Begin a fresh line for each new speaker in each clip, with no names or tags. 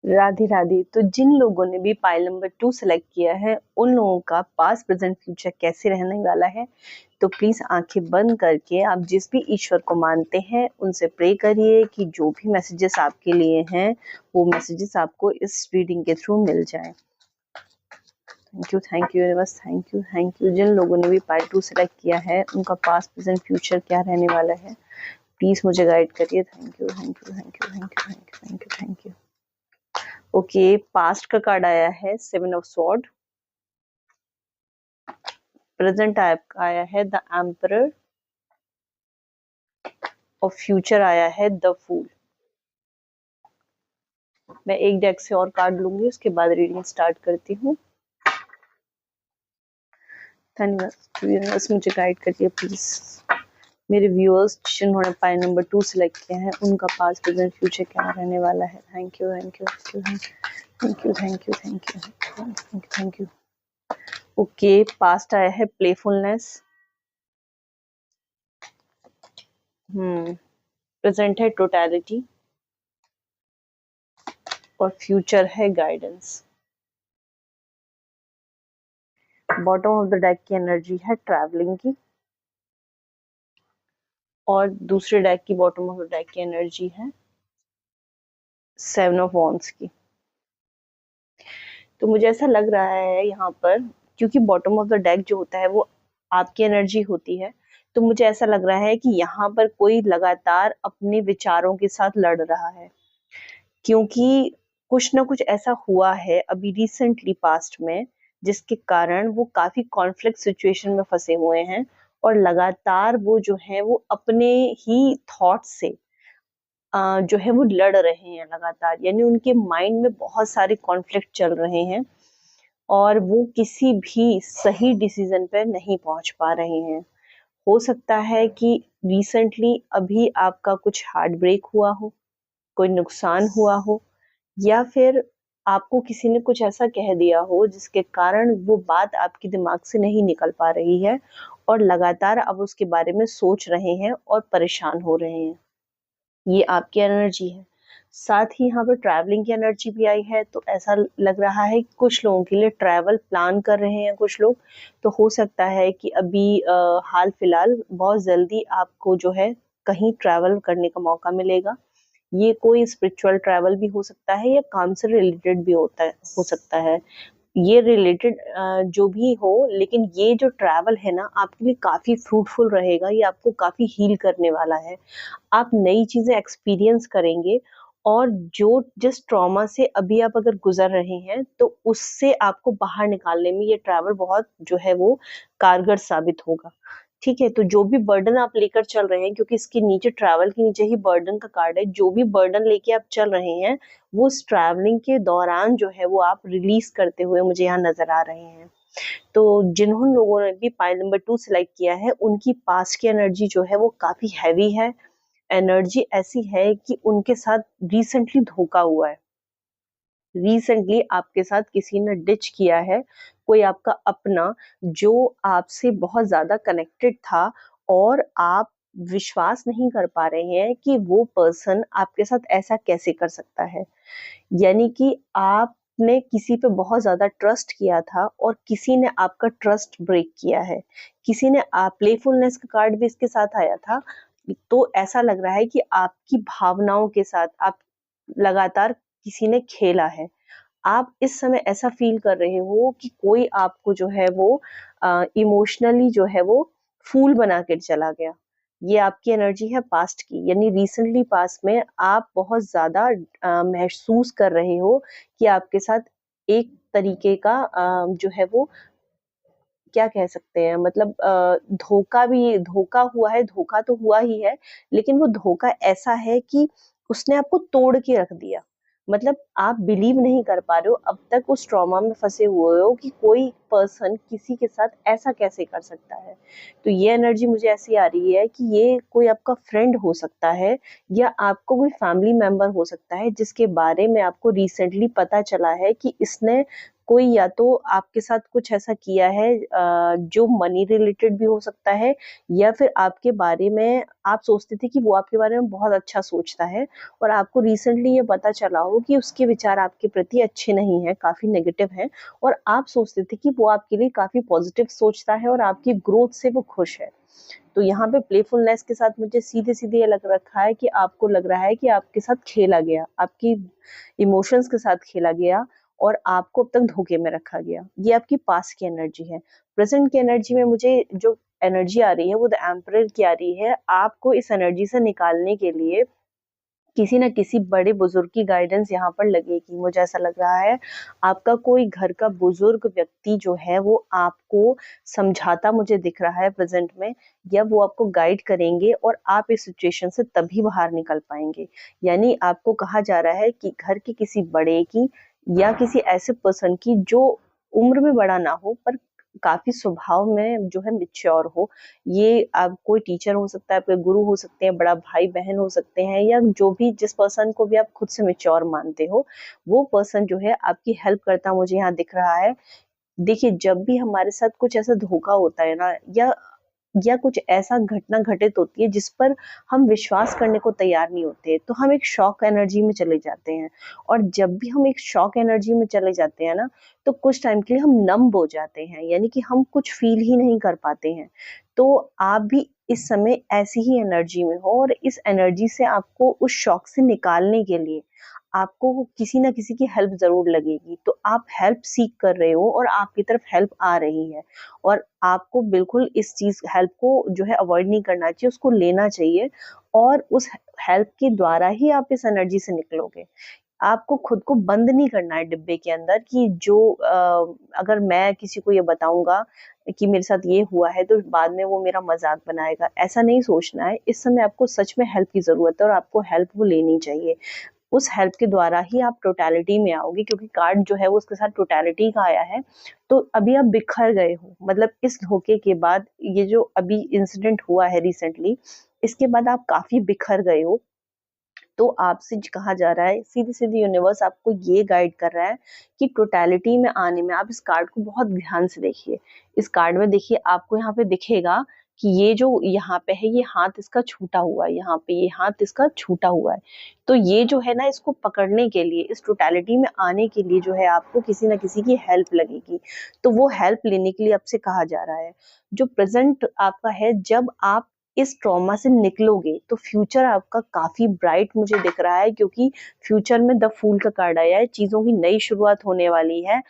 राधे राधे। तो जिन लोगों ने भी पाइल नंबर 2 सेलेक्ट किया है उन लोगों का पास्ट प्रेजेंट फ्यूचर कैसे रहने वाला है, तो प्लीज आंखें बंद करके आप जिस भी ईश्वर को मानते हैं उनसे प्रे करिए कि जो भी मैसेजेस आपके लिए हैं वो मैसेजेस आपको इस रीडिंग के थ्रू मिल जाए। Thank you universe, thank you. जिन लोगों ने भी पाइल 2 सेलेक्ट किया है उनका पास्ट प्रेजेंट फ्यूचर क्या रहने वाला है, प्लीज मुझे गाइड करिए। Thank you thank you thank you thank you thank you thank you thank you. Okay, past का कार्ड आया है 7 ऑफ स्वॉर्ड, प्रेजेंट आया है द एम्परर और फ्यूचर आया है द फूल। मैं एक डेक से और कार्ड लूंगी, उसके बाद रीडिंग स्टार्ट करती हूँ। धन्यवाद, मुझे गाइड करिए प्लीज। मेरे व्यूअर्स जिन्होंने पाइल नंबर 2 सिलेक्ट किया है उनका पास्ट प्रेजेंट फ्यूचर क्या रहने वाला है। Thank you thank you thank you thank you thank you thank you thank you. Okay, past आया है प्लेफुलनेस, प्रेजेंट है टोटलिटी और फ्यूचर है guidance. Bottom of the deck की एनर्जी है ट्रैवलिंग की और दूसरे डेक की बॉटम ऑफ द डेक की एनर्जी है 7 ऑफ वॉन्ड्स की। तो मुझे ऐसा लग रहा है यहाँ पर, क्योंकि बॉटम ऑफ द डेक जो होता है वो आपकी एनर्जी होती है, तो मुझे ऐसा लग रहा है कि यहाँ पर कोई लगातार अपने विचारों के साथ लड़ रहा है, क्योंकि कुछ ना कुछ ऐसा हुआ है अभी रिसेंटली पास्ट में जिसके कारण वो काफी कॉन्फ्लिक्ट सिचुएशन में फंसे हुए हैं और लगातार वो जो है वो अपने ही थॉट से जो है वो लड़ रहे हैं लगातार, यानी उनके माइंड में बहुत सारे कॉन्फ्लिक्ट चल रहे हैं और वो किसी भी सही डिसीजन पर नहीं पहुंच पा रहे हैं। हो सकता है कि रिसेंटली अभी आपका कुछ हार्ट ब्रेक हुआ हो, कोई नुकसान हुआ हो, या फिर आपको किसी ने कुछ ऐसा कह दिया हो जिसके कारण वो बात आपके दिमाग से नहीं निकल पा रही है और लगातार आप उसके बारे में सोच रहे हैं और परेशान हो रहे हैं। ये आपकी एनर्जी है। साथ ही यहाँ पर ट्रैवलिंग की एनर्जी भी आई है, तो ऐसा लग रहा है कि कुछ लोगों के लिए ट्रैवल प्लान कर रहे हैं कुछ लोग। तो हो सकता है कि अभी हाल फिलहाल बहुत जल्दी आपको जो है कहीं ट्रैवल करने का मौका मिलेगा। ये कोई स्पिरिचुअल ट्रैवल भी हो सकता है या काम से रिलेटेड भी हो सकता है। ये रिलेटेड जो भी हो, लेकिन ये जो ट्रैवल है ना आपके लिए काफी फ्रूटफुल रहेगा, ये आपको काफी हील करने वाला है। आप नई चीजें एक्सपीरियंस करेंगे और जो जिस ट्रॉमा से अभी आप अगर गुजर रहे हैं तो उससे आपको बाहर निकालने में ये ट्रैवल बहुत जो है वो कारगर साबित होगा। ठीक है, तो जो भी बर्डन आप लेकर चल रहे हैं, क्योंकि इसके नीचे ट्रैवल के नीचे ही बर्डन का कार्ड है, जो भी बर्डन लेके आप चल रहे हैं वो इस ट्रैवलिंग के दौरान जो है वो आप रिलीज करते हुए मुझे यहाँ नजर आ रहे हैं। तो जिन्होंने लोगों ने भी पाइल नंबर 2 सिलेक्ट किया है उनकी पास की एनर्जी जो है वो काफी हैवी है। एनर्जी ऐसी है कि उनके साथ रिसेंटली धोखा हुआ है, रिसेंटली आपके साथ किसी ने डिच किया है, कोई आपका अपना जो आपसे बहुत ज्यादा कनेक्टेड था और आप विश्वास नहीं कर पा रहे हैं कि वो पर्सन आपके साथ ऐसा कैसे कर सकता है। यानी कि आपने किसी पे बहुत ज्यादा ट्रस्ट किया था और किसी ने आपका ट्रस्ट ब्रेक किया है। किसी ने आप प्लेफुलनेस का कार्ड भी इसके साथ आया था, तो ऐसा लग रहा है कि आपकी भावनाओं के साथ आप लगातार किसी ने खेला है। आप इस समय ऐसा फील कर रहे हो कि कोई आपको जो है वो इमोशनली जो है वो फूल बना के चला गया। ये आपकी एनर्जी है पास्ट की, यानी रिसेंटली पास्ट में आप बहुत ज्यादा महसूस कर रहे हो कि आपके साथ एक तरीके का जो है वो क्या कह सकते हैं, मतलब धोखा हुआ है। धोखा तो हुआ ही है, लेकिन वो धोखा ऐसा है कि उसने आपको तोड़ के रख दिया। मतलब आप बिलीव नहीं कर पा रहे हो, अब तक उस ट्रॉमा में फंसे हुए हो कि कोई पर्सन किसी के साथ ऐसा कैसे कर सकता है। तो ये एनर्जी मुझे ऐसी आ रही है कि ये कोई आपका फ्रेंड हो सकता है या आपको कोई फैमिली मेंबर हो सकता है जिसके बारे में आपको रिसेंटली पता चला है कि इसने कोई या तो आपके साथ कुछ ऐसा किया है जो मनी रिलेटेड भी हो सकता है, या फिर आपके बारे में आप सोचते थे कि वो आपके बारे में बहुत अच्छा सोचता है, और आपको रिसेंटली ये पता चला हो कि उसके विचार आपके प्रति अच्छे नहीं हैं, काफी नेगेटिव हैं, और आप सोचते थे कि वो आपके लिए काफी पॉजिटिव सोचता है और आपकी ग्रोथ से वो खुश है। तो यहाँ पे प्लेफुलनेस के साथ मुझे सीधे सीधे ये लग रखा है कि आपको लग रहा है कि आपके साथ खेला गया, आपकी इमोशंस के साथ खेला गया, और आपको अब तक धोखे में रखा गया। ये आपकी पास्ट की एनर्जी है। प्रेजेंट की एनर्जी में मुझे जो एनर्जी आ रही है वो द एम्परर की आ रही है। आपको इस एनर्जी से निकालने के लिए किसी ना किसी बड़े बुजुर्ग की गाइडेंस यहाँ पर लगेगी। मुझे ऐसा लग रहा है आपका कोई घर का बुजुर्ग व्यक्ति जो है वो आपको समझाता मुझे दिख रहा है प्रेजेंट में, या वो आपको गाइड करेंगे और आप इस सिचुएशन से तभी बाहर निकल पाएंगे। यानी आपको कहा जा रहा है कि घर के किसी बड़े की या किसी ऐसे पर्सन की जो उम्र में बड़ा ना हो पर काफी स्वभाव में जो है मिच्योर हो। ये आप कोई टीचर हो सकता है, आपके गुरु हो सकते हैं, बड़ा भाई बहन हो सकते हैं, या जो भी जिस पर्सन को भी आप खुद से मिच्योर मानते हो, वो पर्सन जो है आपकी हेल्प करता मुझे यहाँ दिख रहा है। देखिए, जब भी हमारे साथ कुछ ऐसा धोखा होता है ना, या कुछ ऐसा घटना घटित होती है जिस पर हम विश्वास करने को तैयार नहीं होते, तो हम एक शॉक एनर्जी में चले जाते हैं। और जब भी हम एक शॉक एनर्जी में चले जाते हैं ना, तो कुछ टाइम के लिए हम नम्ब हो जाते हैं, यानी कि हम कुछ फील ही नहीं कर पाते हैं। तो आप भी इस समय ऐसी ही एनर्जी में हो, और इस एनर्जी से आपको उस शॉक से निकालने के लिए आपको किसी ना किसी की हेल्प जरूर लगेगी। तो आप हेल्प सीख कर रहे हो और आपकी तरफ हेल्प आ रही है, और आपको बिल्कुल इस चीज हेल्प को जो है अवॉइड नहीं करना चाहिए, उसको लेना चाहिए, और उस हेल्प के द्वारा ही आप इस एनर्जी से निकलोगे। आपको खुद को बंद नहीं करना है डिब्बे के अंदर कि जो अगर मैं किसी को ये बताऊंगा कि मेरे साथ ये हुआ है तो बाद में वो मेरा मजाक बनाएगा, ऐसा नहीं सोचना है। इस समय आपको सच में हेल्प की जरूरत है और आपको हेल्प वो लेनी चाहिए। उस हेल्प के द्वारा ही आप टोटलिटी में आओगे, क्योंकि कार्ड जो है वो उसके साथ टोटलिटी का आया है। तो अभी आप बिखर गए हो, मतलब इस धोखे के बाद, ये जो अभी इंसिडेंट हुआ है रिसेंटली, इसके बाद आप काफी बिखर गए हो। तो आपसे कहा जा रहा है, सीधे सीधे यूनिवर्स आपको ये गाइड कर रहा है कि टोटलिटी में आने में आप इस कार्ड को बहुत ध्यान से देखिए। इस कार्ड में देखिए, आपको यहाँ पे दिखेगा कि ये जो यहाँ पे है, ये हाथ इसका छूटा हुआ है, यहाँ पे ये हाथ इसका छूटा हुआ है। तो ये जो है ना, इसको पकड़ने के लिए, इस टोटलिटी में आने के लिए जो है आपको किसी ना किसी की हेल्प लगेगी। तो वो हेल्प लेने के लिए आपसे कहा जा रहा है। जो प्रेजेंट आपका है, जब आप इस ट्रॉमा से निकलोगे तो फ्यूचर आपका काफी ब्राइट मुझे दिख रहा है, क्योंकि फ्यूचर में द फूल का कार्ड आया है, चीजों की नई शुरुआत होने वाली है।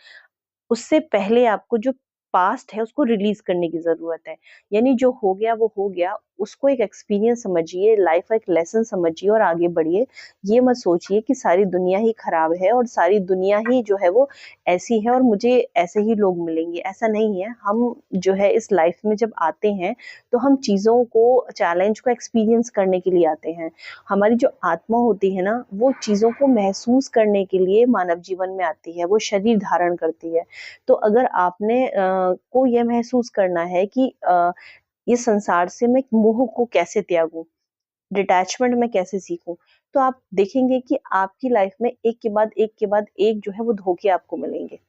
उससे पहले आपको जो पास्ट है उसको रिलीज करने की जरूरत है। यानी जो हो गया वो हो गया, उसको एक एक्सपीरियंस समझिए, लाइफ का एक लेसन समझिए और आगे बढ़िए। ये मत सोचिए कि सारी दुनिया ही खराब है और सारी दुनिया ही जो है वो ऐसी है और मुझे ऐसे ही लोग मिलेंगे, ऐसा नहीं है। हम जो है इस लाइफ में जब आते हैं तो हम चीजों को, चैलेंज को एक्सपीरियंस करने के लिए आते हैं। हमारी जो आत्मा होती है ना, वो चीजों को महसूस करने के लिए मानव जीवन में आती है, वो शरीर धारण करती है। तो अगर आपने को ये महसूस करना है कि ये संसार से मैं मोह को कैसे त्यागूं, डिटैचमेंट में कैसे सीखूं, तो आप देखेंगे कि आपकी लाइफ में एक के बाद एक के बाद एक जो है वो धोखे आपको मिलेंगे।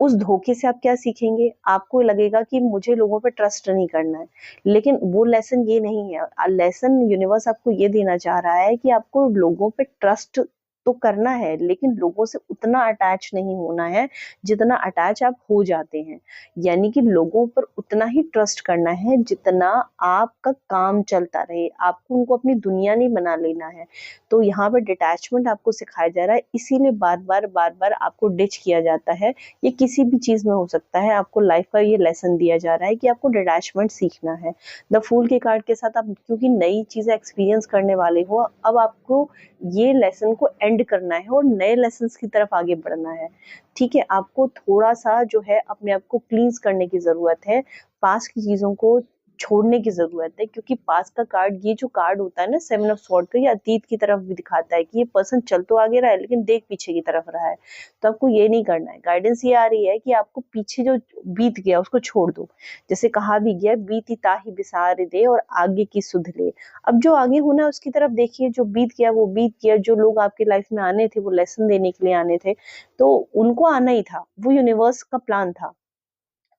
उस धोखे से आप क्या सीखेंगे? आपको लगेगा कि मुझे लोगों पे ट्रस्ट नहीं करना है, लेकिन वो लेसन ये नहीं है। लेसन यूनिवर्स आपको ये देना चाह रहा है कि आपको लोगों पे ट्रस्ट तो करना है, लेकिन लोगों से उतना अटैच नहीं होना है जितना अटैच आप हो जाते हैं। यानी कि लोगों पर उतना ही ट्रस्ट करना है जितना आपका काम चलता रहे, आपको उनको अपनी दुनिया नहीं बना लेना है। तो यहाँ पर डिटैचमेंट आपको सिखाया जा रहा है, इसीलिए बार बार आपको डिच किया जाता है। ये किसी भी चीज में हो सकता है, आपको लाइफ का ये लेसन दिया जा रहा है कि आपको डिटैचमेंट सीखना है। द फूल के कार्ड के साथ आप क्योंकि नई चीजें एक्सपीरियंस करने वाले हो, अब आपको ये लेसन को एंड करना है और नए लेसन की तरफ आगे बढ़ना है। ठीक है, आपको थोड़ा सा जो है अपने आप को क्लींस करने की जरूरत है, पास्ट की चीजों को छोड़ने की जरूरत है, क्योंकि पास का कार्ड, ये जो कार्ड होता है ना 7 ऑफ स्वॉर्ड का, ये अतीत की तरफ भी दिखाता है कि ये पर्सन चल तो आगे रहा है लेकिन देख पीछे की तरफ रहा है। तो आपको ये नहीं करना है। गाइडेंस ये आ रही है कि आपको पीछे जो बीत गया उसको छोड़ दो। जैसे कहा भी गया, बीती ताही बिसार दे और आगे की सुध ले। अब जो आगे होना है उसकी तरफ देखिए, जो बीत गया वो बीत गया। जो लोग आपकी लाइफ में आने थे वो लेसन देने के लिए आने थे, तो उनको आना ही था, वो यूनिवर्स का प्लान था।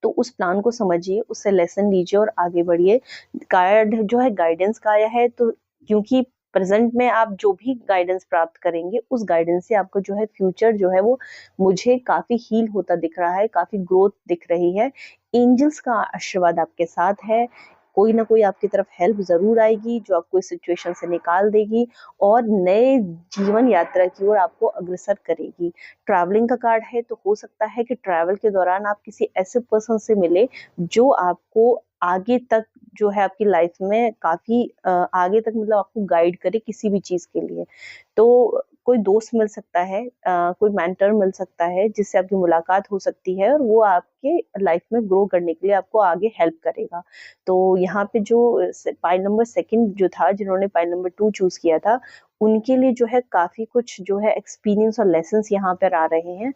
तो उस प्लान को समझिए, उससे लेसन लीजिए और आगे बढ़िए। गाइड जो है, गाइडेंस का आया है, तो क्योंकि प्रेजेंट में आप जो भी गाइडेंस प्राप्त करेंगे उस गाइडेंस से आपको जो है फ्यूचर जो है वो मुझे काफी हील होता दिख रहा है, काफी ग्रोथ दिख रही है। एंजल्स का आशीर्वाद आपके साथ है। कोई ना कोई आपकी तरफ हेल्प जरूर आएगी जो आपको इस सिचुएशन से निकाल देगी और नए जीवन यात्रा की ओर आपको अग्रसर करेगी। ट्रैवलिंग का कार्ड है, तो हो सकता है कि ट्रैवल के दौरान आप किसी ऐसे पर्सन से मिले जो आपको आगे तक जो है आपकी लाइफ में काफी आगे तक मतलब आपको गाइड करे किसी भी चीज के लिए। तो कोई दोस्त मिल सकता है, कोई मेंटर मिल सकता है जिससे आपकी मुलाकात हो सकती है और वो आपके लाइफ में ग्रो करने के लिए आपको आगे हेल्प करेगा। तो यहाँ पे जो पाइल नंबर सेकंड जो था, जिन्होंने पाइल नंबर 2 चूज किया था, उनके लिए जो है काफी कुछ जो है एक्सपीरियंस और लेसन्स यहाँ पर आ रहे हैं।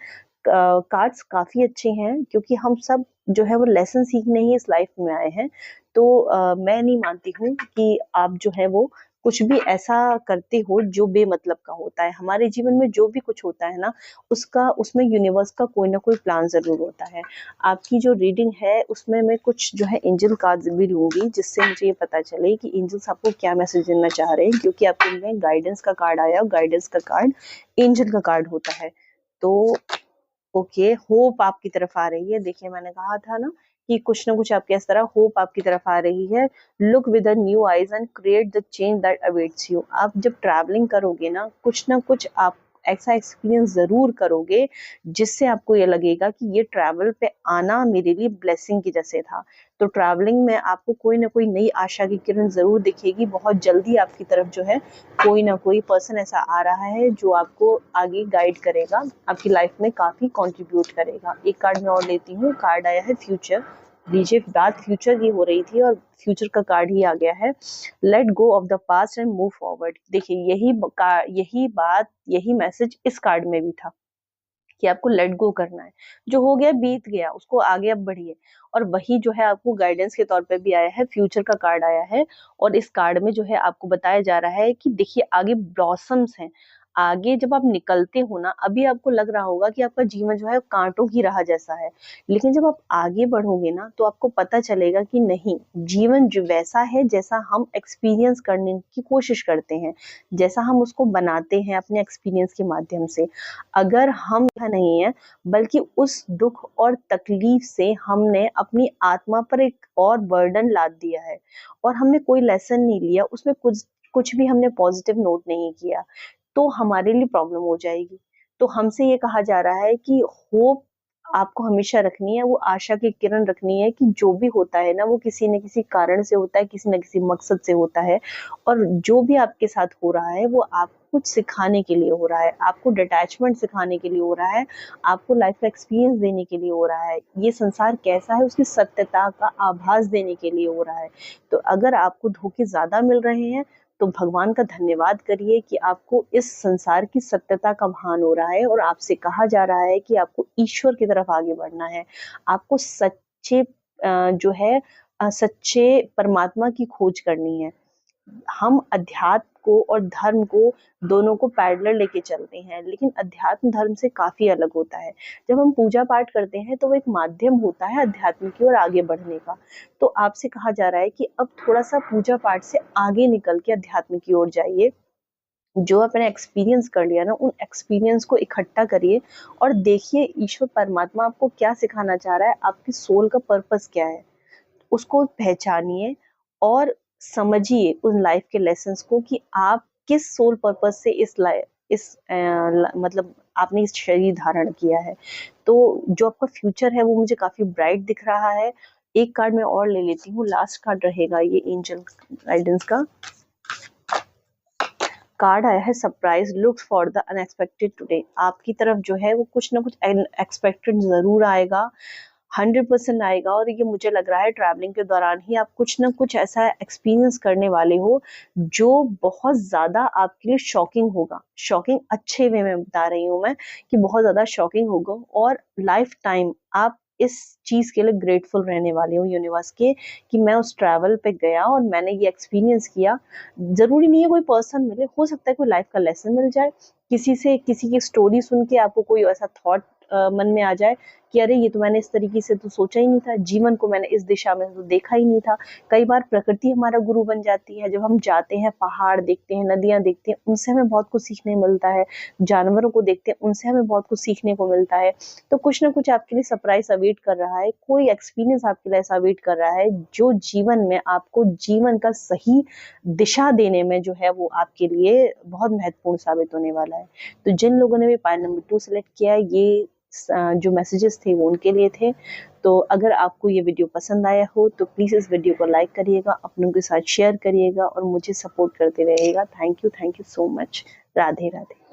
कार्ड्स काफी अच्छे हैं क्योंकि हम सब जो है वो लेसन सीखने ही इस लाइफ में आए हैं। तो मैं नहीं मानती हूँ कि आप जो है वो कुछ भी ऐसा करते हो जो बेमतलब का होता है। हमारे जीवन में जो भी कुछ होता है ना, उसका उसमें यूनिवर्स का कोई ना कोई प्लान जरूर होता है। आपकी जो रीडिंग है उसमें मैं कुछ जो है एंजल कार्ड्स भी लूंगी, जिससे मुझे ये पता चले कि एंजल्स आपको क्या मैसेज देना चाह रहे हैं, क्योंकि आपके में गाइडेंस का कार्ड आया और गाइडेंस का कार्ड एंजल का कार्ड होता है। तो ओके, होप आपकी तरफ आ रही है। देखिए मैंने कहा था ना कि कुछ ना कुछ आपके इस तरह होप आपकी तरफ आ रही है। Look with new eyes and create the change that awaits you. आप जब ट्रैवलिंग करोगे ना, कुछ ना कुछ आप ऐसा एक्सपीरियंस जरूर करोगे जिससे आपको ये लगेगा कि ये ट्रैवल पे आना मेरे लिए ब्लेसिंग की जैसे था। तो ट्रैवलिंग में आपको कोई ना कोई नई आशा की किरण जरूर दिखेगी। बहुत जल्दी आपकी तरफ जो है कोई ना कोई पर्सन ऐसा आ रहा है जो आपको आगे गाइड करेगा, आपकी लाइफ में काफी कंट्रीब्यूट करेगा। एक कार्ड मैं और लेती हूँ। कार्ड आया है फ्यूचर। लीजिए, बात फ्यूचर की हो रही थी और फ्यूचर का कार्ड ही आ गया है। Let go of the past and move forward. देखिए यही बात, यही मैसेज इस कार्ड में भी था कि आपको लेट गो करना है। जो हो गया बीत गया, उसको आगे अब बढ़िए। और वही जो है आपको गाइडेंस के तौर पे भी आया है, फ्यूचर का कार्ड आया है। और इस कार्ड में जो है आपको बताया जा रहा है कि देखिए आगे ब्लॉसम्स हैं। आगे जब आप निकलते हो ना, अभी आपको लग रहा होगा कि आपका जीवन जो है कांटों की राह जैसा है, लेकिन जब आप आगे बढ़ोगे ना तो आपको पता चलेगा कि नहीं, जीवन जो वैसा है जैसा हम एक्सपीरियंस करने की कोशिश करते हैं, जैसा हम उसको बनाते हैं अपने एक्सपीरियंस के माध्यम से। अगर हम यह नहीं है, बल्कि उस दुख और तकलीफ से हमने अपनी आत्मा पर एक और बर्डन लाद दिया है और हमने कोई लेसन नहीं लिया, उसमें कुछ कुछ भी हमने पॉजिटिव नोट नहीं किया, तो हमारे लिए प्रॉब्लम हो जाएगी। तो हमसे ये कहा जा रहा है कि होप आपको हमेशा रखनी है, वो आशा की किरण रखनी है कि जो भी होता है ना वो किसी न किसी कारण से होता है, किसी न किसी मकसद से होता है। और जो भी आपके साथ हो रहा है वो आपको कुछ सिखाने के लिए हो रहा है, आपको डिटैचमेंट सिखाने के लिए हो रहा है, आपको लाइफ का एक्सपीरियंस देने के लिए हो रहा है, ये संसार कैसा है उसकी सत्यता का आभास देने के लिए हो रहा है। तो अगर आपको धोखे ज्यादा मिल रहे हैं तो भगवान का धन्यवाद करिए कि आपको इस संसार की सत्यता का भान हो रहा है और आपसे कहा जा रहा है कि आपको ईश्वर की तरफ आगे बढ़ना है। आपको सच्चे जो है सच्चे परमात्मा की खोज करनी है। हम अध्यात्म को और धर्म को दोनों को पैरेलल लेके चलते हैं, लेकिन अध्यात्म धर्म से काफी अलग होता है। जब हम पूजा पाठ करते हैं तो वो एक माध्यम होता है अध्यात्म की ओर आगे बढ़ने का। तो आपसे कहा जा रहा है कि अब थोड़ा सा पूजा पाठ से आगे निकल के अध्यात्म की ओर जाइए। जो आपने एक्सपीरियंस कर लिया ना, उन एक्सपीरियंस को इकट्ठा करिए और देखिए ईश्वर परमात्मा आपको क्या सिखाना चाह रहा है, आपकी सोल का पर्पस क्या है, उसको पहचानिए और समझिए उन लाइफ के लेसन्स को कि आप किस सोल पर्पस से मतलब आपने इस शरीर धारण किया है। तो जो आपका फ्यूचर है वो मुझे काफी ब्राइट दिख रहा है। एक कार्ड मैं और ले लेती हूँ, लास्ट कार्ड रहेगा ये एंजल गाइडेंस का। कार्ड आया है surprise looks for the unexpected today. आपकी तरफ जो है वो कुछ ना कुछ अनएक्सपेक्टेड जरूर आएगा। 100% आएगा। और ये मुझे लग रहा है ट्रैवलिंग के दौरान ही आप कुछ ना कुछ ऐसा एक्सपीरियंस करने वाले हो जो बहुत ज्यादा आपके लिए शॉकिंग होगा। शॉकिंग अच्छे वे में बता रही हूँ मैं, कि बहुत ज्यादा शॉकिंग होगा, और लाइफ टाइम आप इस चीज के लिए ग्रेटफुल रहने वाले हो यूनिवर्स के, कि मैं उस ट्रैवल पे गया और मैंने ये एक्सपीरियंस किया। जरूरी नहीं है कोई पर्सन मिले, हो सकता है कोई लाइफ का लेसन मिल जाए, किसी से किसी की स्टोरी सुन के आपको कोई ऐसा थॉट मन में आ जाए कि अरे ये तो मैंने इस तरीके से तो सोचा ही नहीं था, जीवन को मैंने इस दिशा में तो देखा ही नहीं था। कई बार प्रकृति हमारा गुरु बन जाती है। जब हम जाते हैं, पहाड़ देखते हैं, नदियां देखते हैं, उनसे हमें बहुत कुछ सीखने मिलता है। जानवरों को देखते हैं, उनसे हमें बहुत कुछ सीखने को मिलता है। तो कुछ ना कुछ आपके लिए सरप्राइज अवेट कर रहा है, कोई एक्सपीरियंस आपके लिए ऐसा अवेट कर रहा है जो जीवन में आपको जीवन का सही दिशा देने में जो है वो आपके लिए बहुत महत्वपूर्ण साबित होने वाला है। तो जिन लोगों ने भी पाइल नंबर 2 सेलेक्ट किया, ये जो मैसेजेस थे वो उनके लिए थे। तो अगर आपको ये वीडियो पसंद आया हो तो प्लीज़ इस वीडियो को लाइक करिएगा, अपनों के साथ शेयर करिएगा और मुझे सपोर्ट करते रहिएगा। Thank you so much. Radhe Radhe.